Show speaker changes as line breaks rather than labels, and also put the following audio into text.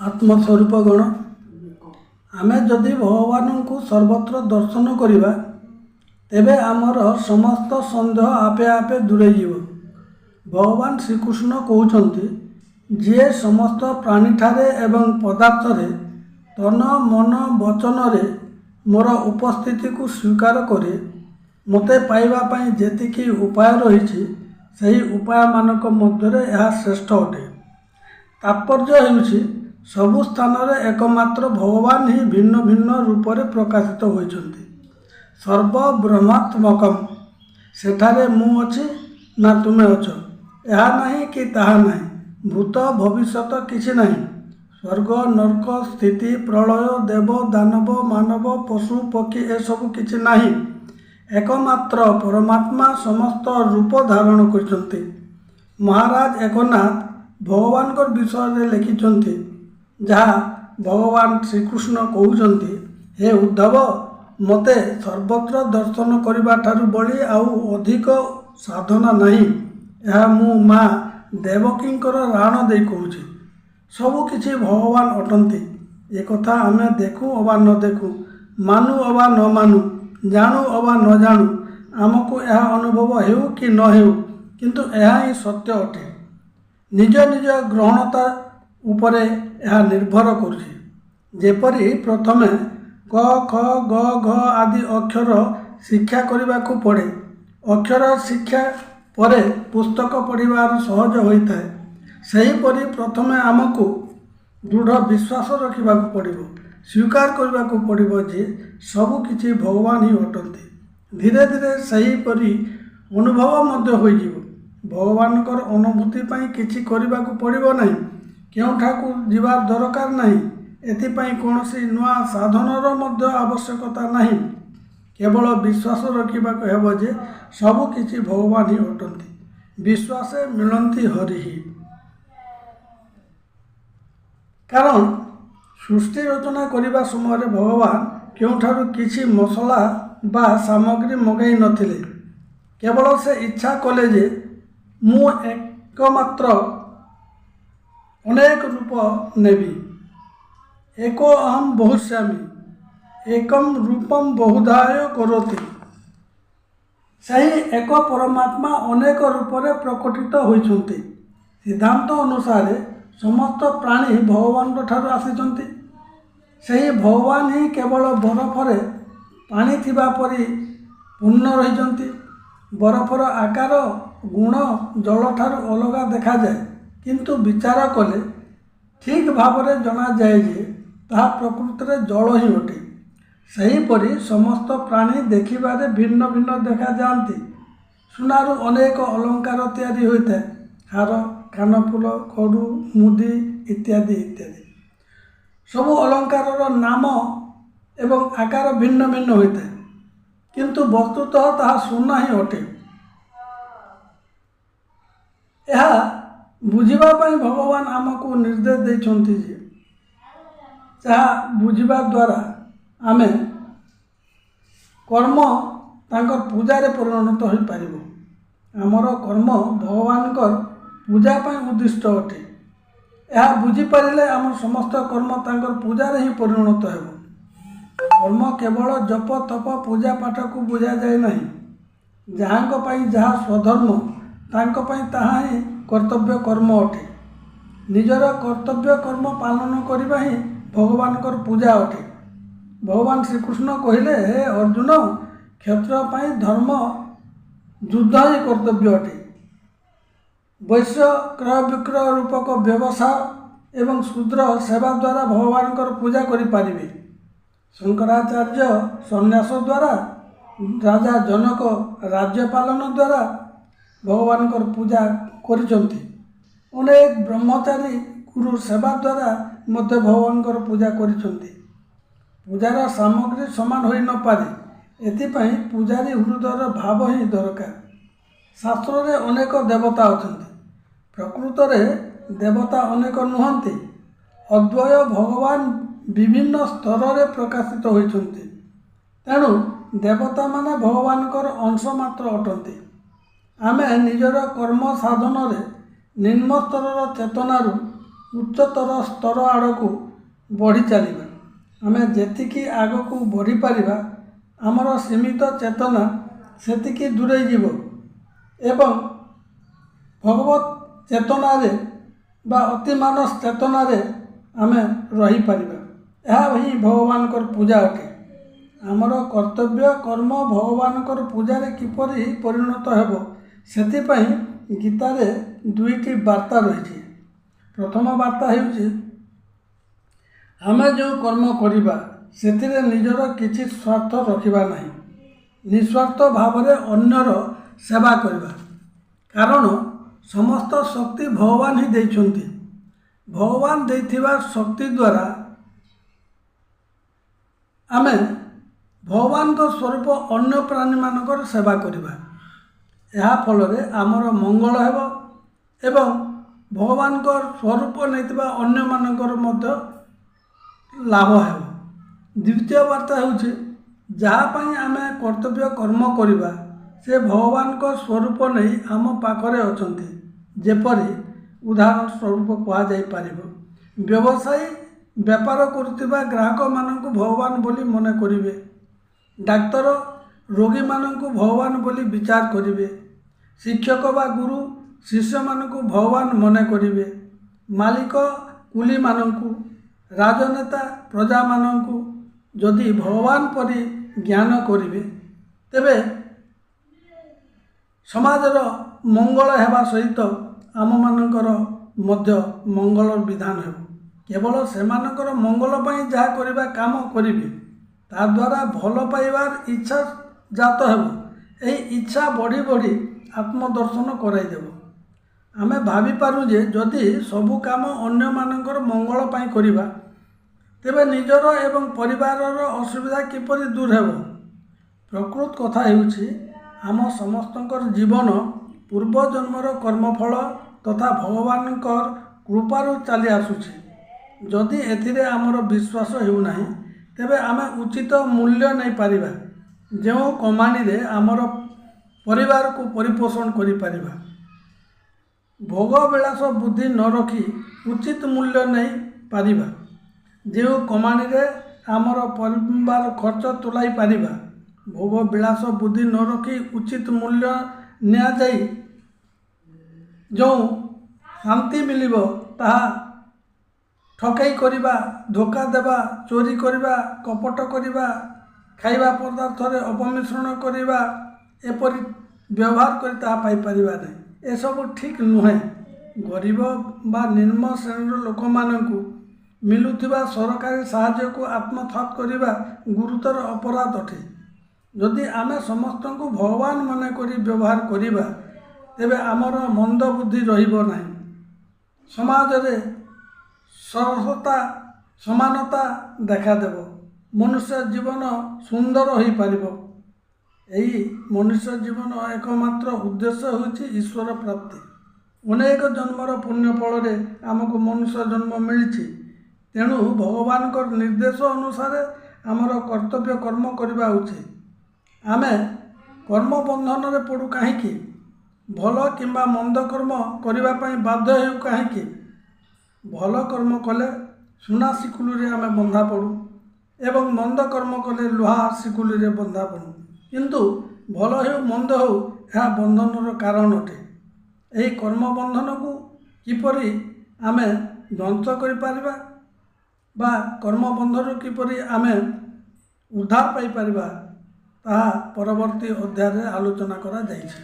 आत्मस्वरूप गण आमे जदि भगवान को सर्वत्र दर्शन करिबा तेबे आमर समस्त संदेह आपे आपे दूरे जीव। भगवान श्रीकृष्ण कहउछन्ति जे समस्त प्राणी ठारे एवं पदार्थ रे तन मन वचन रे मोर उपस्थिति को स्वीकार करे मते पाइबा पई जेतिकी उपाय रही सही उपाय मानक मध्य यह श्रेष्ठ अटे। तात्पर्य हेउछि सबु स्थान रे एकमात्र भगवान ही भिन्न भिन्न रूप रे प्रकाशित होइछन्ति। सर्व ब्रह्मात्मकम सेठारे मु अछि ना तुमे अछ यह नहीं कि ताहा नहीं भूत भविष्यत किछि नहीं स्वर्ग नरक स्थिति प्रलय देव दानव मानव पशु पक्षी ए सब किछि नहीं एकमात्र परमात्मा समस्त रूप धारण करछन्ति। महाराज एकनाथ भगवान को विषय रे लिखिछन्ति जहाँ भगवान श्रीकृष्ण कहउछन्ति हे उद्धव मते सर्वत्र दर्शन करिबा ठारू बळी आउ अधिक साधना नहीं यह मु माँ देवकींकर राण दे कहूछि सबु किछि भगवान अटंती ए कथा आमे देखु अबा न देखु मानु अबा न मानु जानू अबा न जानू आमको यह अनुभव हेउ कि न हेउ किंतु यह ही सत्य अटे। निज निज ग्रहणता उपरे यह निर्भर करुछि। जेपरि प्रथमे क ख ग घ आदि अक्षर शिक्षा करने को पड़े अक्षर शिक्षा परे पुस्तक पढ़िबार सहज होता है सेहीपरि प्रथमे आमको दृढ़ विश्वास रखा पड़ो स्वीकार करने को पड़ो जे सबु किछि भगवान ही अटंती। धीरे धीरे सेहीपरि अनुभव मध्य हो भगवान अनुभूति पाई किछि करने को पड़ो नहीं केउठाकू जीवार दरकार नहीं एथिपाई कौनसी नुआ साधनर मध्य आवश्यकता नहीं केवल विश्वास रखा हेब जे सबु किछि भगवान ही अटंती। विश्वासे मिलंती हरि ही कारण सृष्टि रचना करने समय भगवान केउठारु किछि मसला बा सामग्री मगाई नथिले केवल से इच्छा कले जे मु एकमात्र अनेक रूप नेबी एको अहम बहुश्यामी एकम रूपम बहुधाय करोति सही एक परमात्मा अनेक रूप रे प्रकटित होइछन्ति। सिद्धांत अनुसार समस्त प्राणी भगवान ठारू आसिछन्ति सही भगवान ही केवल बरफ रे पानी थिबा परि पूर्ण रहिछन्ति। बरफर आकार गुण जल ठारू अलगा देखा जाए किंतु विचार कले ठीक भाव में जना जाए जे ताहा प्रकृति रे जल ही अटे। सेहीपरि समस्त प्राणी देखिबारे भिन्न भिन्न देखा जाती। सुनारू अनेक अलंकार तैयारी होता है हार कानफुल खड़ू मुदी इत्यादि इत्यादि सबु अलंकार नाम एवं आकार भिन्न भिन्न होता है किंतु वस्तुतः ताहा सुना ही अटे। यह बुझिबा पई भगवान आमको निर्देश देइछन्ति जे जहाँ बुझिबा द्वारा आमे कर्म तांकर पूजारे परिणत हो पारिबो। आमर कर्म भगवान पूजा पई उद्दिष्ट अटे। यह बुझी पारिले आम समस्त कर्म तांकर पूजारे ही परिणत हेबो। कर्म केवल जप तप पूजा पाठ को बुझा जाए नहीं जहाँक पई जहाँ स्वधर्म तांक पई ताहा ही कर्तव्य कर्म अटे। निजर कर्तव्य कर्म पालन करबा ही भगवान पूजा अटे। भगवान श्रीकृष्ण कहले हे अर्जुन क्षेत्र पाई धर्म युद्ध ही कर्तव्य अटे। वैश्य क्रय विक्रय रूपक व्यवसाय एवं शूद्र सेवा द्वारा भगवान पूजा करि पारिबे। शंकराचार्य संन्यास द्वारा राजा जनक राज्य पालन द्वारा भगवान पूजा करिसंति। अनेक ब्रह्मचारी गुरु सेवा द्वारा मध्य भगवान पूजा करिसंति। पूजार सामग्री समान होई न पारे एथिपाई पूजारी हृदयर भाव ही दरकार। शास्त्र रे अनेक देवता अछंती प्रकृत रे देवता अनेक नुहंती अद्वय भगवान विभिन्न स्तर रे प्रकाशित होइछन्ति तेणु देवता माने भगवान अंश मात्र अटंती। आमे निजर कर्म साधन रे निम्न स्तर चेतनारू ଉଚ୍ଚତର ସ୍ତର ଆଡ଼କୁ ବଢ଼ି ଚାଲିବା। ଆମେ ଯେତିକି ଆଗକୁ ବଢ଼ିପାରିବା ଆମର ସୀମିତ ଚେତନା ସେତିକି ଦୂରେଇ ଯିବ ଏବଂ ଭଗବତ ଚେତନାରେ ବା ଅତିମାନସ ଚେତନାରେ ଆମେ ରହିପାରିବା। ଏହା ହିଁ ଭଗବାନଙ୍କର ପୂଜା ଅଟେ। ଆମର କର୍ତ୍ତବ୍ୟ କର୍ମ ଭଗବାନଙ୍କର ପୂଜାରେ କିପରି ପରିଣତ ହେବ ସେଥିପାଇଁ ଗୀତାରେ 2ଟି ବାର୍ତ୍ତା ରହିଛି। ପ୍ରଥମ ବାର୍ତ୍ତା ହେଉଛି ଆମେ ଯେଉଁ କର୍ମ କରିବା ସେଥିରେ ନିଜର କିଛି ସ୍ୱାର୍ଥ ରଖିବା ନାହିଁ, ନିଃସ୍ୱାର୍ଥ ଭାବରେ ଅନ୍ୟର ସେବା କରିବା। କାରଣ ସମସ୍ତ ଶକ୍ତି ଭଗବାନ ହିଁ ଦେଇଛନ୍ତି। ଭଗବାନ ଦେଇଥିବା ଶକ୍ତି ଦ୍ୱାରା ଆମେ ଭଗବାନଙ୍କ ସ୍ୱରୂପ ଅନ୍ୟ ପ୍ରାଣୀମାନଙ୍କର ସେବା କରିବା। ଏହା ଫଳରେ ଆମର ମଙ୍ଗଳ ହେବ ଏବଂ ଭଗବାନଙ୍କ ସ୍ୱରୂପ ନେଇଥିବା ଅନ୍ୟମାନଙ୍କର ମଧ୍ୟ ଲାଭ ହେବ। ଦ୍ୱିତୀୟ ବାର୍ତ୍ତା ହେଉଛି ଯାହା ପାଇଁ ଆମେ କର୍ତ୍ତବ୍ୟ କର୍ମ କରିବା ସେ ଭଗବାନଙ୍କ ସ୍ୱରୂପ ନେଇ ଆମ ପାଖରେ ଅଛନ୍ତି। ଯେପରି ଉଦାହରଣ ସ୍ୱରୂପ କୁହାଯାଇପାରିବ, ବ୍ୟବସାୟୀ ବେପାର କରୁଥିବା ଗ୍ରାହକମାନଙ୍କୁ ଭଗବାନ ବୋଲି ମନେ କରିବେ, ଡାକ୍ତର ରୋଗୀମାନଙ୍କୁ ଭଗବାନ ବୋଲି ବିଚାର କରିବେ, ଶିକ୍ଷକ ବା ଗୁରୁ ଶିଷ୍ୟମାନଙ୍କୁ ଭଗବାନ ମନେ କରିବେ, ମାଲିକ କୁଲିମାନଙ୍କୁ, ରାଜନେତା ପ୍ରଜାମାନଙ୍କୁ ଯଦି ଭଗବାନ ପରି ଜ୍ଞାନ କରିବେ ତେବେ ସମାଜର ମଙ୍ଗଳ ହେବା ସହିତ ଆମମାନଙ୍କର ମଧ୍ୟ ମଙ୍ଗଳ ବିଧାନ ହେବ। କେବଳ ସେମାନଙ୍କର ମଙ୍ଗଳ ପାଇଁ ଯାହା କରିବା କାମ କରିବେ ତାଦ୍ୱାରା ଭଲ ପାଇବାର ଇଚ୍ଛା ଜାତ ହେବ। ଏହି ଇଚ୍ଛା ବଢ଼ି ବଢ଼ି ଆତ୍ମଦର୍ଶନ କରାଇଦେବ। ଆମେ ଭାବିପାରୁ ଯେ ଯଦି ସବୁ କାମ ଅନ୍ୟମାନଙ୍କର ମଙ୍ଗଳ ପାଇଁ କରିବା ତେବେ ନିଜର ଏବଂ ପରିବାରର ଅସୁବିଧା କିପରି ଦୂର ହେବ। ପ୍ରକୃତ କଥା ହେଉଛି ଆମ ସମସ୍ତଙ୍କର ଜୀବନ ପୂର୍ବଜନ୍ମର କର୍ମଫଳ ତଥା ଭଗବାନଙ୍କର କୃପାରୁ ଚାଲି ଆସୁଛି। ଯଦି ଏଥିରେ ଆମର ବିଶ୍ୱାସ ହେଉନାହିଁ ତେବେ ଆମେ ଉଚିତ ମୂଲ୍ୟ ନେଇପାରିବା ଯେଉଁ କମାଣିରେ ଆମର ପରିବାରକୁ ପରିପୋଷଣ କରିପାରିବା। ଭୋଗ ବିଳାସ ବୁଦ୍ଧି ନ ରଖି ଉଚିତ ମୂଲ୍ୟ ନେଇପାରିବା ଯେଉଁ କମାଣିରେ ଆମର ପରିବାର ଖର୍ଚ୍ଚ ତୁଲାଇ ପାରିବା। ଭୋଗ ବିଳାସ ବୁଦ୍ଧି ନ ରଖି ଉଚିତ ମୂଲ୍ୟ ନିଆଯାଇ ଯେଉଁ ଶାନ୍ତି ମିଳିବ ତାହା ଠକେଇ କରିବା, ଧୋକା ଦେବା, ଚୋରି କରିବା, କପଟ କରିବା, ଖାଇବା ପଦାର୍ଥରେ ଅପମିଶ୍ରଣ କରିବା ଏପରି ବ୍ୟବହାର କରି ତାହା ପାଇପାରିବା ନାହିଁ। ଏସବୁ ଠିକ୍ ନୁହେଁ। ଗରିବ ବା ନିମ୍ନ ଶ୍ରେଣୀର ଲୋକମାନଙ୍କୁ ମିଳୁଥିବା ସରକାରୀ ସାହାଯ୍ୟକୁ ଆତ୍ମସାତ୍ କରିବା ଗୁରୁତର ଅପରାଧ ଅଟେ। ଯଦି ଆମେ ସମସ୍ତଙ୍କୁ ଭଗବାନ ମନେ କରି ବ୍ୟବହାର କରିବା ତେବେ ଆମର ମନ୍ଦ ବୁଦ୍ଧି ରହିବ ନାହିଁ। ସମାଜରେ ସରସତା ସମାନତା ଦେଖାଦେବ। ମନୁଷ୍ୟ ଜୀବନ ସୁନ୍ଦର ହୋଇପାରିବ। ଏହି ମନୁଷ୍ୟ ଜୀବନ ଏକମାତ୍ର ଉଦ୍ଦେଶ୍ୟ ହେଉଛି ଈଶ୍ୱର ପ୍ରାପ୍ତି। ଅନେକ ଜନ୍ମର ପୁଣ୍ୟ ଫଳରେ ଆମକୁ ମନୁଷ୍ୟ ଜନ୍ମ ମିଳିଛି। ତେଣୁ ଭଗବାନଙ୍କ ନିର୍ଦ୍ଦେଶ ଅନୁସାରେ ଆମର କର୍ତ୍ତବ୍ୟ କର୍ମ କରିବା ଉଚିତ। ଆମେ କର୍ମ ବନ୍ଧନରେ ପଡ଼ୁ କାହିଁକି? ଭଲ କିମ୍ବା ମନ୍ଦ କର୍ମ କରିବା ପାଇଁ ବାଧ୍ୟ ହେଉ କାହିଁକି? ଭଲ କର୍ମ କଲେ ସୁନା ଶିକୁଲିରେ ଆମେ ବନ୍ଧା ପଡ଼ୁ ଏବଂ ମନ୍ଦ କର୍ମ କଲେ ଲୁହା ଶିକୁଲିରେ ବନ୍ଧା ପଡ଼ୁ। କିନ୍ତୁ ଭଲ ହେଉ ମନ୍ଦ ହେଉ ଏହା ବନ୍ଧନର କାରଣ ଅଟେ। ଏହି କର୍ମ ବନ୍ଧନକୁ କିପରି ଆମେ ଧ୍ୱଂସ କରିପାରିବା ବା କର୍ମବନ୍ଧନରୁ କିପରି ଆମେ ଉଦ୍ଧାର ପାଇପାରିବା ତାହା ପରବର୍ତ୍ତୀ ଅଧ୍ୟାୟରେ ଆଲୋଚନା କରାଯାଇଛି।